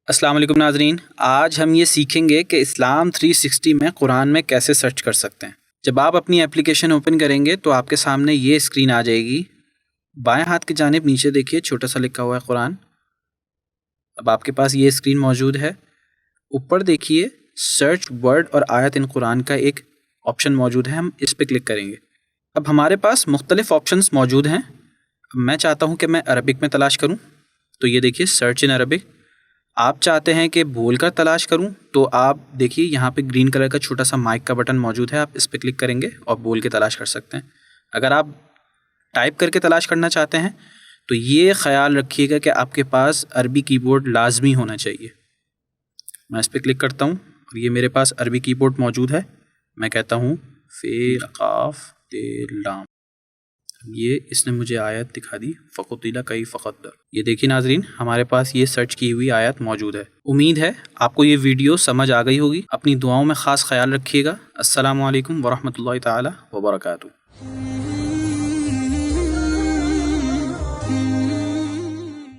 السلام علیکم ناظرین، آج ہم یہ سیکھیں گے کہ اسلام 360 میں قرآن میں کیسے سرچ کر سکتے ہیں۔ جب آپ اپنی اپلیکیشن اوپن کریں گے تو آپ کے سامنے یہ اسکرین آ جائے گی۔ بائیں ہاتھ کی جانب نیچے دیکھیے چھوٹا سا لکھا ہوا ہے قرآن۔ اب آپ کے پاس یہ اسکرین موجود ہے۔ اوپر دیکھیے سرچ ورڈ اور آیت ان قرآن کا ایک آپشن موجود ہے، ہم اس پہ کلک کریں گے۔ اب ہمارے پاس مختلف آپشنز موجود ہیں۔ اب میں چاہتا ہوں کہ میں عربک میں تلاش کروں، تو یہ دیکھیے سرچ ان عربک۔ آپ چاہتے ہیں کہ بول کر تلاش کروں تو آپ دیکھیے یہاں پہ گرین کلر کا چھوٹا سا مائک کا بٹن موجود ہے، آپ اس پہ کلک کریں گے اور بول کے تلاش کر سکتے ہیں۔ اگر آپ ٹائپ کر کے تلاش کرنا چاہتے ہیں تو یہ خیال رکھیے گا کہ آپ کے پاس عربی کی بورڈ لازمی ہونا چاہیے۔ میں اس پہ کلک کرتا ہوں اور یہ میرے پاس عربی کی بورڈ موجود ہے۔ میں کہتا ہوں فے قاف تے لام، یہ اس نے مجھے آیت دکھا دی فقتل کیف قدر۔ یہ دیکھیے ناظرین، ہمارے پاس یہ سرچ کی ہوئی آیت موجود ہے۔ امید ہے آپ کو یہ ویڈیو سمجھ آ گئی ہوگی۔ اپنی دعاؤں میں خاص خیال رکھیے گا۔ السلام علیکم ورحمۃ اللہ تعالی وبرکاتہ۔